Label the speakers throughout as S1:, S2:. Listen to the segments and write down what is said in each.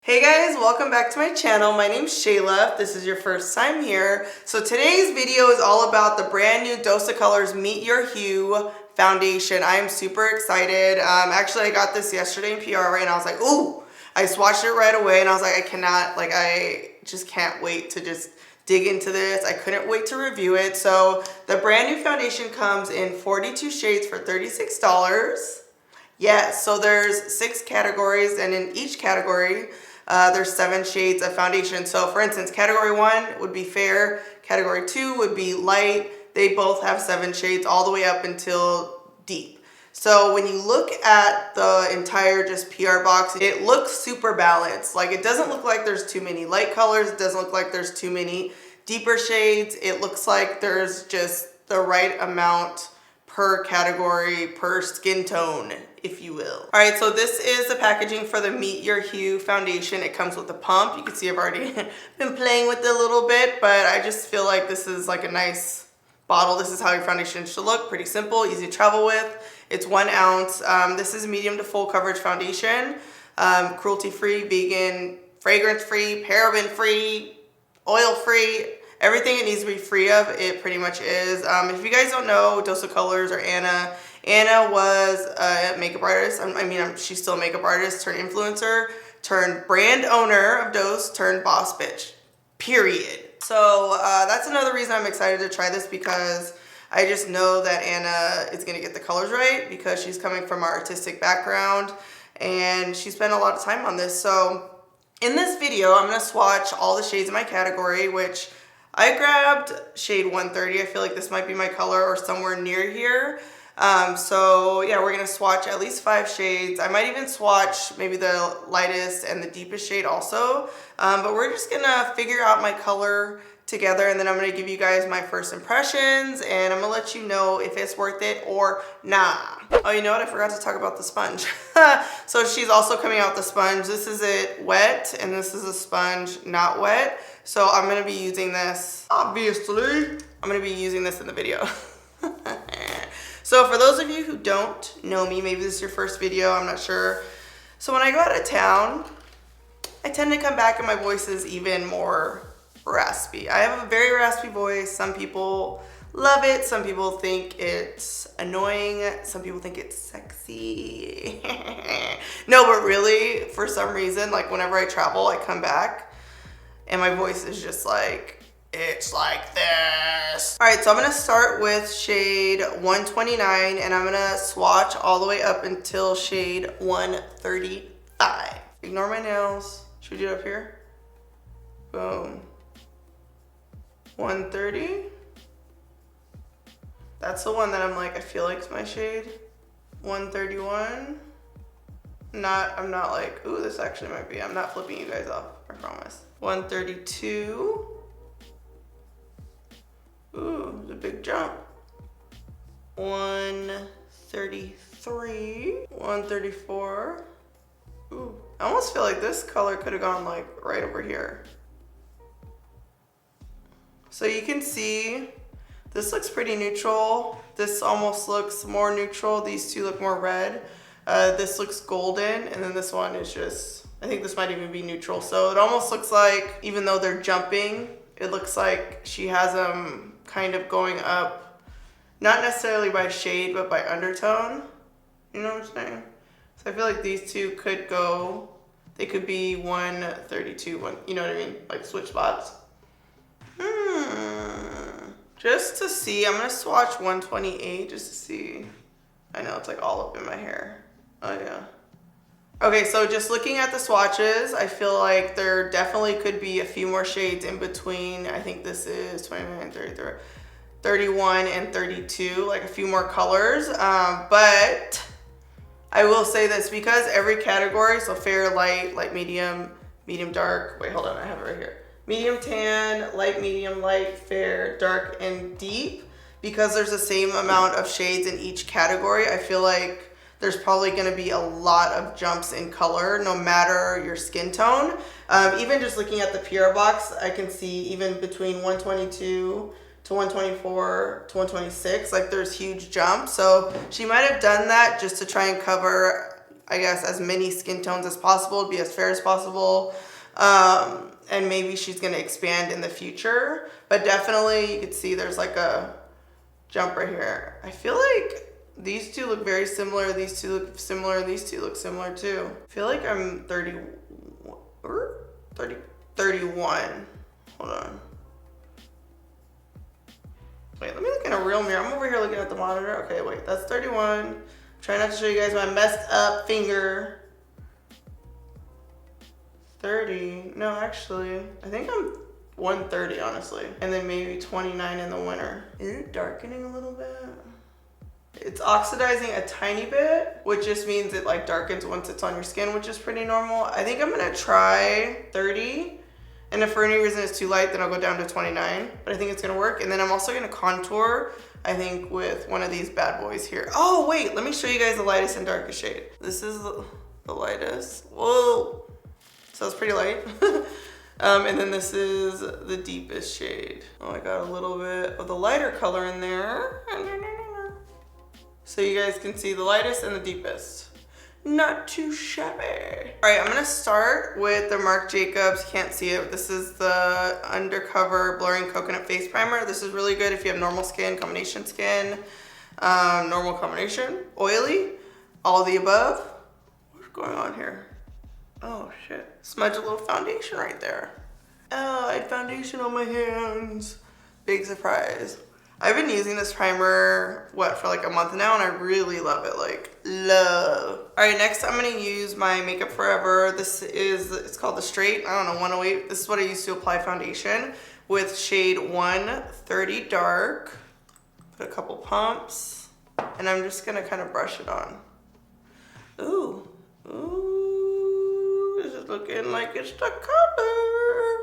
S1: Hey guys, welcome back to my channel. My name's Shayla, if this is your first time here. So today's video is all about the brand new Dose of Colors Meet Your Hue foundation. I am super excited. Actually, I got this yesterday in PR, right? And I was like, ooh, I swatched it right away and I was like, I just can't wait to just dig into this. I couldn't wait to review it. So the brand new foundation comes in 42 shades for $36. Yes, so there's 6 categories, and in each category, there's 7 shades of foundation. So for instance, category 1 would be fair, category 2 would be light. They both have 7 shades all the way up until deep. So when you look at the entire just PR box, it looks super balanced. Like, it doesn't look like there's too many light colors. It doesn't look like there's too many deeper shades. It looks like there's just the right amount per category, per skin tone, if you will. All right, so this is the packaging for the Meet Your Hue foundation. It comes with a pump. You can see I've already been playing with it a little bit, but I just feel like this is like a nice bottle. This is how your foundation should look. Pretty simple, easy to travel with. It's 1 ounce. This is medium to full coverage foundation. Cruelty-free, vegan, fragrance-free, paraben-free, oil-free. Everything it needs to be free of, it pretty much is. If you guys don't know Dose of Colors or Anna was a makeup artist. She's still a makeup artist, turned influencer, turned brand owner of Dose, turned boss bitch, period. So that's another reason I'm excited to try this, because I just know that Anna is gonna get the colors right, because she's coming from an artistic background and she spent a lot of time on this. So in this video, I'm gonna swatch all the shades in my category, which I grabbed shade 130. I feel like this might be my color or somewhere near here. So yeah, we're gonna swatch at least 5 shades. I might even swatch maybe the lightest and the deepest shade also. But we're just gonna figure out my color together, and then I'm gonna give you guys my first impressions, and I'm gonna let you know if it's worth it or nah. Oh, you know what? I forgot to talk about the sponge. So she's also coming out with the sponge. This is it wet, and this is a sponge not wet. So I'm gonna be using this, obviously. I'm gonna be using this in the video. So for those of you who don't know me, maybe this is your first video, I'm not sure. So when I go out of town, I tend to come back and my voice is even more raspy. I have a very raspy voice. Some people love it. Some people think it's annoying. Some people think it's sexy. No, but really, for some reason, like whenever I travel, I come back and my voice is just like, it's like this. All right, so I'm gonna start with shade 129 and I'm gonna swatch all the way up until shade 135. Ignore my nails. Should we do it up here? Boom. 130. That's the one that I'm like, I feel like it's my shade. 131. I'm not like, ooh, this actually might be. I'm not flipping you guys off, I promise. 132. Ooh, it's a big jump. 133. 134. Ooh, I almost feel like this color could have gone like right over here. So you can see this looks pretty neutral. This almost looks more neutral. These two look more red. This looks golden, and then this one is just, I think this might even be neutral. So it almost looks like, even though they're jumping, it looks like she has them kind of going up, not necessarily by shade, but by undertone. You know what I'm saying? So I feel like these two could go, they could be 132, you know what I mean? Like switch spots. Just to see, I'm gonna swatch 128 just to see. I know it's like all up in my hair. Oh yeah. Okay, so just looking at the swatches, I feel like there definitely could be a few more shades in between. I think this is 29, 33, 31, and 32, like a few more colors. But I will say this, because every category, so fair, light, light medium, medium dark, wait, hold on, I have it right here. Medium tan, light medium, light, fair, dark, and deep, because there's the same amount of shades in each category, I feel like there's probably gonna be a lot of jumps in color no matter your skin tone. Even just looking at the PR box, I can see even between 122 to 124 to 126, like there's huge jumps. So she might have done that just to try and cover I guess, as many skin tones as possible, be as fair as possible. And maybe she's gonna expand in the future, but definitely you can see there's like a jump right here. I feel like these two look very similar, these two look similar, and these two look similar too. I feel like I'm 31. Hold on. Wait, let me look in a real mirror. I'm over here looking at the monitor. Okay, wait, that's 31. Try not to show you guys my messed up finger. 30. No, actually, I think I'm 130, honestly. And then maybe 29 in the winter. Is it darkening a little bit? It's oxidizing a tiny bit, which just means it like darkens once it's on your skin, which is pretty normal. I think I'm gonna try 30. And if for any reason it's too light, then I'll go down to 29. But I think it's gonna work. And then I'm also gonna contour, I think, with one of these bad boys here. Oh, wait, let me show you guys the lightest and darkest shade. This is the lightest. Whoa. So it's pretty light. And then this is the deepest shade. Oh, I got a little bit of the lighter color in there. So you guys can see the lightest and the deepest. Not too shabby. All right, I'm gonna start with the Marc Jacobs, can't see it, but this is the Undercover Blurring Coconut Face Primer. This is really good if you have normal skin, combination skin, normal combination, oily, all the above. What's going on here? Oh shit, smudge a little foundation right there. Oh, I had foundation on my hands. Big surprise. I've been using this primer, for like a month now, and I really love it, like, love. All right, next I'm gonna use my Makeup Forever. It's called the Straight, I don't know, 108. This is what I use to apply foundation with shade 130 Dark. Put a couple pumps, and I'm just gonna kind of brush it on. Ooh, ooh, this is looking like it's the color.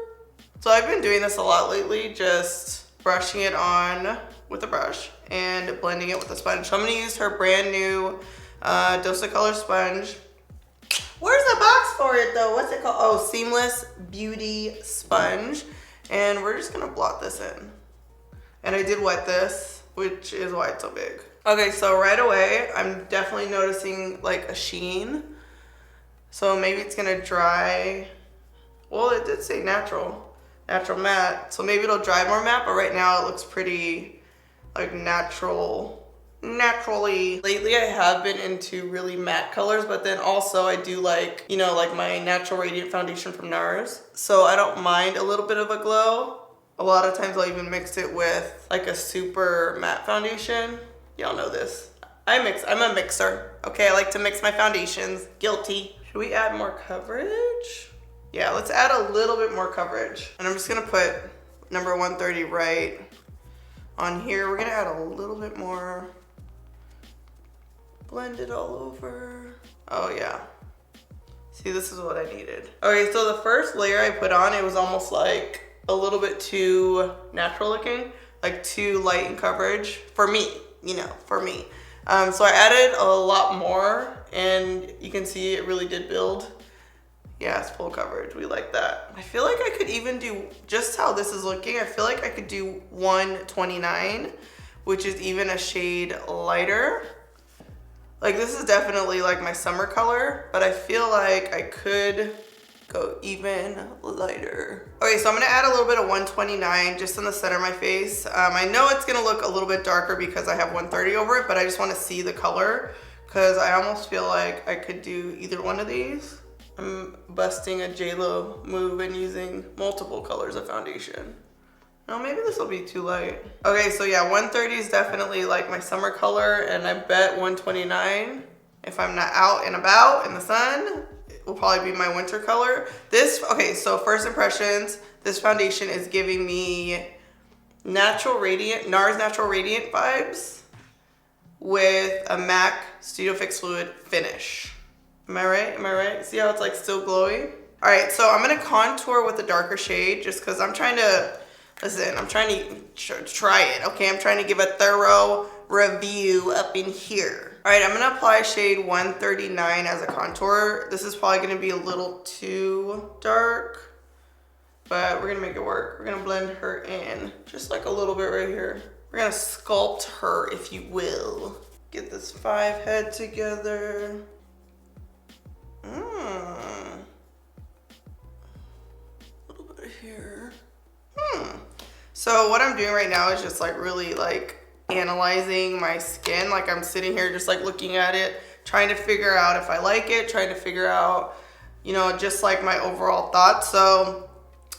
S1: So I've been doing this a lot lately, just brushing it on with a brush and blending it with a sponge. So I'm gonna use her brand new Dose-A-Color sponge. Where's the box for it though? What's it called? Oh, Seamless Beauty Sponge. And we're just gonna blot this in. And I did wet this, which is why it's so big. Okay, so right away, I'm definitely noticing like a sheen. So maybe it's gonna dry. Well, it did say natural matte, so maybe it'll dry more matte, but right now it looks pretty like naturally. Lately I have been into really matte colors, but then also I do like, you know, like my Natural Radiant foundation from NARS, so I don't mind a little bit of a glow. A lot of times I'll even mix it with like a super matte foundation. Y'all know this. I'm a mixer. Okay, I like to mix my foundations. Guilty. Should we add more coverage? Yeah, let's add a little bit more coverage. And I'm just gonna put number 130 right on here. We're gonna add a little bit more. Blend it all over. Oh yeah. See, this is what I needed. Okay, so the first layer I put on, it was almost like a little bit too natural looking, like too light in coverage for me, you know, for me. So I added a lot more, and you can see it really did build. Yeah, it's full coverage. We like that. I feel like I could even do, just how this is looking, I feel like I could do 129, which is even a shade lighter. Like, this is definitely like my summer color, but I feel like I could go even lighter. Okay, so I'm gonna add a little bit of 129 just in the center of my face. I know it's gonna look a little bit darker because I have 130 over it, but I just wanna see the color because I almost feel like I could do either one of these. I'm busting a J-Lo move and using multiple colors of foundation. No, maybe this will be too light. Okay, so yeah, 130 is definitely like my summer color, and I bet 129, if I'm not out and about in the sun, it will probably be my winter color. Okay, so first impressions, this foundation is giving me NARS Natural Radiant vibes with a MAC Studio Fix Fluid finish. Am I right? Am I right? See how it's like still glowy? All right, so I'm gonna contour with a darker shade just because I'm trying to, listen, I'm trying to try it, okay? I'm trying to give a thorough review up in here. All right, I'm gonna apply shade 139 as a contour. This is probably gonna be a little too dark, but we're gonna make it work. We're gonna blend her in, just like a little bit right here. We're gonna sculpt her, if you will. Get this 5 head together. here. So what I'm doing right now is just like really like analyzing my skin. Like I'm sitting here just like looking at it, trying to figure out if I like it, trying to figure out, you know, just like my overall thoughts. So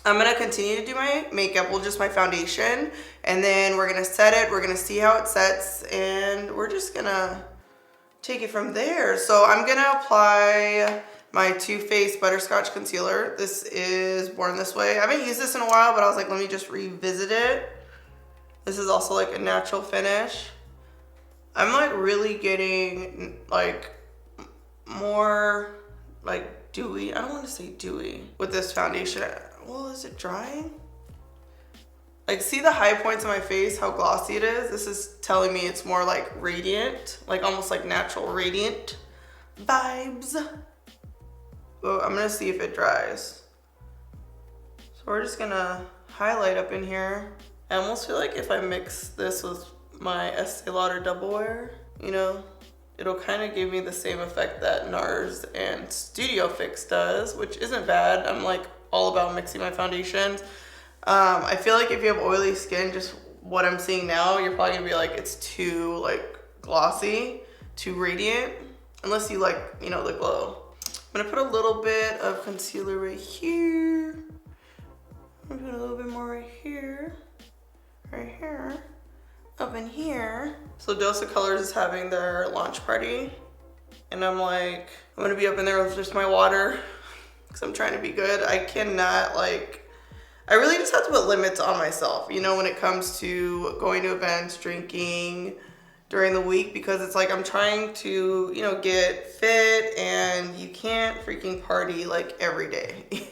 S1: I'm gonna continue to do my makeup, well, just my foundation, and then we're gonna set it, we're gonna see how it sets, and we're just gonna take it from there. So I'm gonna apply my Too Faced Butterscotch Concealer. This is Born This Way. I haven't used this in a while, but I was like, let me just revisit it. This is also like a natural finish. I'm like really getting like more like dewy. I don't want to say dewy with this foundation. Well, is it drying? Like, see the high points on my face, how glossy it is? This is telling me it's more like radiant, like almost like natural radiant vibes. Well, I'm gonna see if it dries. So we're just gonna highlight up in here. I almost feel like if I mix this with my Estee Lauder Double Wear, you know, it'll kind of give me the same effect that NARS and Studio Fix does, which isn't bad. I'm like all about mixing my foundations. I feel like if you have oily skin, just what I'm seeing now, you're probably gonna be like, it's too like glossy, too radiant, unless you like, you know, the glow. I'm gonna put a little bit of concealer right here. I'm gonna put a little bit more right here, up in here. So Dose of Colors is having their launch party, and I'm like, I'm gonna be up in there with just my water, because I'm trying to be good. I cannot like, I really just have to put limits on myself, you know, when it comes to going to events, drinking during the week, because it's like I'm trying to, you know, get fit, and you can't freaking party like every day.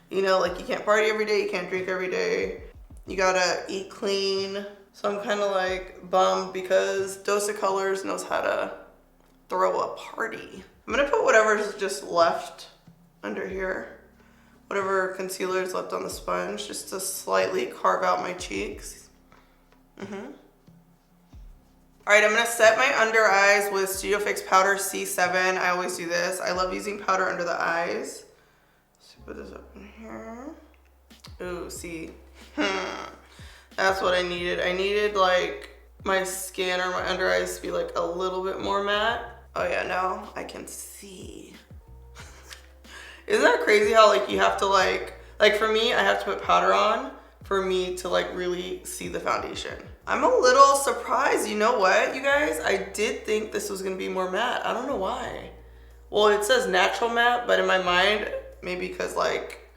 S1: You know, like you can't party every day, you can't drink every day. You gotta eat clean. So I'm kind of like bummed because Dose of Colors knows how to throw a party. I'm gonna put whatever's just left under here, whatever concealer is left on the sponge, just to slightly carve out my cheeks. All right, I'm gonna set my under eyes with Studio Fix Powder C7. I always do this. I love using powder under the eyes. Let's put this up in here. Ooh, see. That's what I needed. I needed like my skin or my under eyes to be like a little bit more matte. Oh yeah, now I can see. Isn't that crazy how like you have to like for me, I have to put powder on for me to like really see the foundation. I'm a little surprised. You know what, you guys? I did think this was gonna be more matte. I don't know why. Well, it says natural matte, but in my mind, maybe because like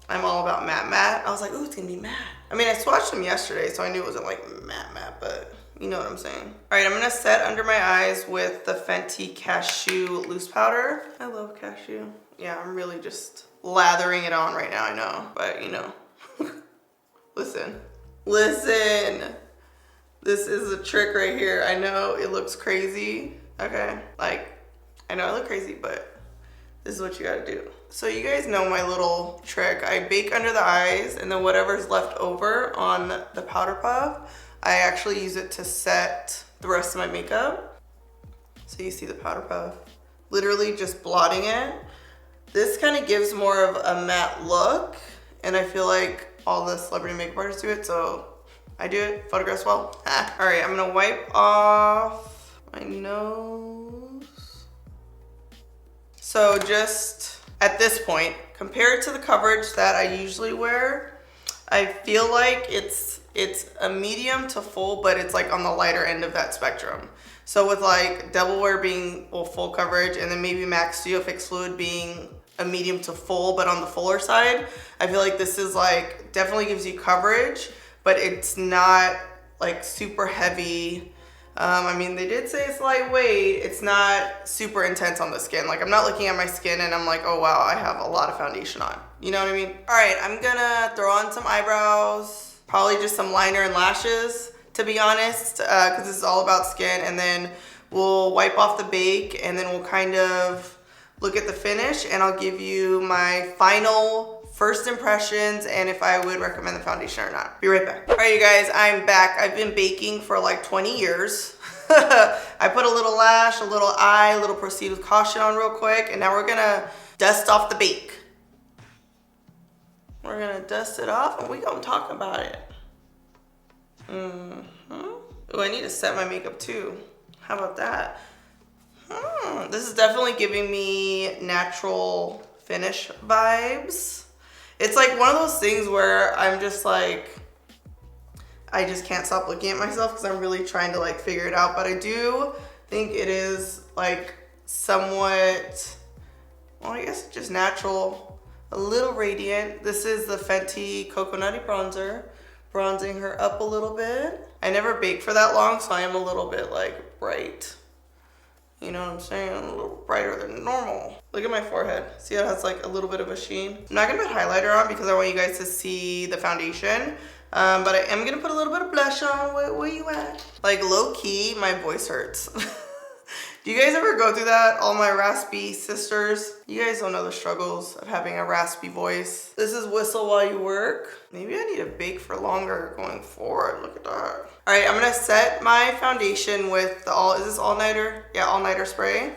S1: I'm all about matte. I was like, ooh, it's gonna be matte. I mean, I swatched them yesterday, so I knew it wasn't like matte, but you know what I'm saying. All right, I'm gonna set under my eyes with the Fenty Cashew loose powder. I love Cashew. Yeah, I'm really just lathering it on right now, I know, but you know. Listen. This is a trick right here. I know it looks crazy, okay? Like, I know I look crazy, but this is what you gotta do. So you guys know my little trick. I bake under the eyes, and then whatever's left over on the powder puff, I actually use it to set the rest of my makeup. So you see the powder puff, literally just blotting it. This kind of gives more of a matte look, and I feel like all the celebrity makeup artists do it, so I do it, photographs well. All right, I'm gonna wipe off my nose. So just at this point, compared to the coverage that I usually wear, I feel like it's a medium to full, but it's like on the lighter end of that spectrum. So with like Double Wear being full coverage, and then maybe MAC Studio Fix Fluid being a medium to full, but on the fuller side, I feel like this is like, definitely gives you coverage, but it's not like super heavy. I mean, they did say it's lightweight. It's not super intense on the skin. Like, I'm not looking at my skin and I'm like, oh wow, I have a lot of foundation on. You know what I mean? All right, I'm gonna throw on some eyebrows, probably just some liner and lashes, to be honest, because this is all about skin. And then we'll wipe off the bake, and then we'll kind of look at the finish, and I'll give you my final first impressions and if I would recommend the foundation or not. Be right back. All right, you guys, I'm back. I've been baking for like 20 years. I put a little lash, a little eye, a little Proceed with Caution on real quick, and now we're gonna dust off the bake. We're gonna dust it off and we gonna talk about it. Oh, I need to set my makeup too. How about that? This is definitely giving me natural finish vibes. It's like one of those things where I'm just like, I just can't stop looking at myself because I'm really trying to like figure it out. But I do think it is like somewhat, well, I guess just natural, a little radiant. This is the Fenty Coconutty Bronzer, bronzing her up a little bit. I never bake for that long, so I am a little bit like bright. You know what I'm saying? A little brighter than normal. Look at my forehead. See how it has like a little bit of a sheen? I'm not gonna put highlighter on because I want you guys to see the foundation. But I am gonna put a little bit of blush on. Where you at? Like low key, my voice hurts. Do you guys ever go through that? All my raspy sisters. You guys don't know the struggles of having a raspy voice. This is Whistle While You Work. Maybe I need to bake for longer going forward. Look at that. All right, I'm gonna set my foundation with the is this all-nighter? Yeah, all-nighter spray.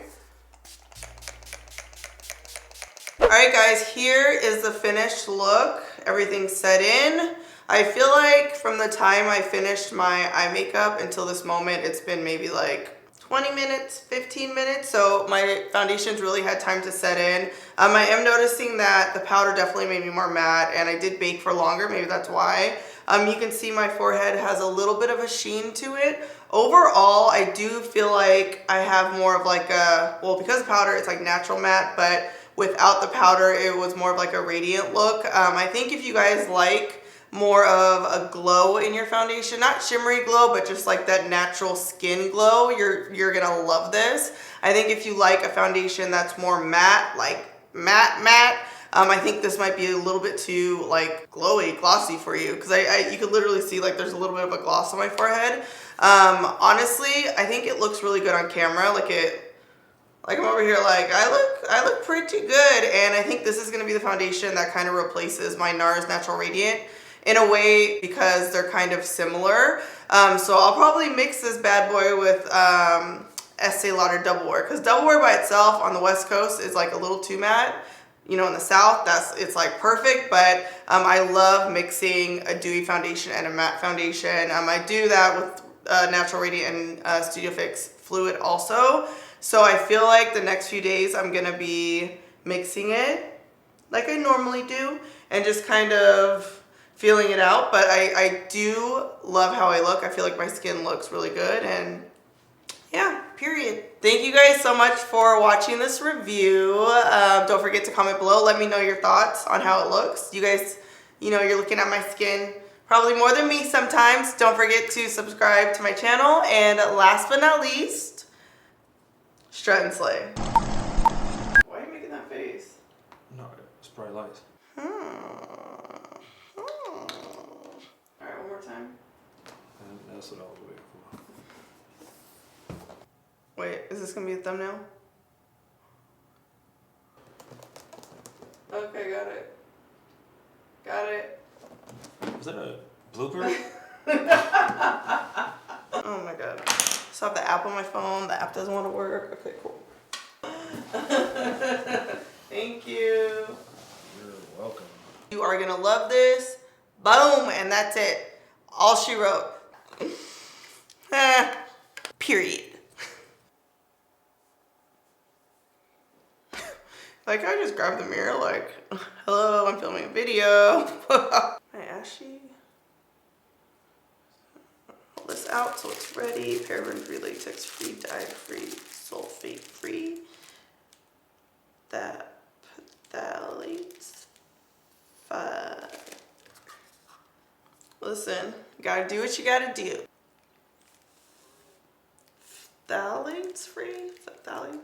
S1: All right, guys, here is the finished look. Everything's set in. I feel like from the time I finished my eye makeup until this moment, it's been maybe like 20 minutes, 15 minutes. So my foundation's really had time to set in. I am noticing that the powder definitely made me more matte, and I did bake for longer. Maybe that's why. You can see my forehead has a little bit of a sheen to it. Overall, I do feel like I have more of like a, well, because of powder, it's like natural matte, but without the powder, it was more of like a radiant look. I think if you guys like more of a glow in your foundation, not shimmery glow, but just like that natural skin glow, you're gonna love this. I think if you like a foundation that's more matte, like matte, I think this might be a little bit too like glowy, glossy for you, because you could literally see like there's a little bit of a gloss on my forehead. Honestly, I think it looks really good on camera. Like I'm over here like I look pretty good, and I think this is gonna be the foundation that kind of replaces my NARS Natural Radiant in a way, because they're kind of similar. So I'll probably mix this bad boy with Estee Lauder Double Wear, because Double Wear by itself on the West Coast is like a little too matte. You know, in the South, it's like perfect, but I love mixing a dewy foundation and a matte foundation. I do that with Natural Radiant and Studio Fix Fluid also. So I feel like the next few days I'm gonna be mixing it like I normally do and just kind of feeling it out. But I do love how I look. I feel like my skin looks really good, and yeah, period. Thank you guys so much for watching this review. Don't forget to comment below. Let me know your thoughts on how it looks. You guys, you know, you're looking at my skin probably more than me sometimes. Don't forget to subscribe to my channel. And last but not least, strut and slay. Why are you making that face?
S2: No, it's bright lights.
S1: Alright, one more time.
S2: And that's what I was waiting for.
S1: Wait, is this gonna be a thumbnail? Okay, got it. Got it.
S2: Was that a blooper?
S1: Oh my god. So I have the app on my phone. The app doesn't want to work. Okay, cool. Thank you.
S2: You're welcome.
S1: You are gonna love this. Boom, and that's it. All she wrote. Period. Like I just grabbed the mirror like, hello, I'm filming a video. My ashy. Pull this out so it's ready. Paraben-free, latex-free, dye-free, sulfate-free. That phthalates. Listen, you gotta do what you gotta do. Phthalates free? Phthalates?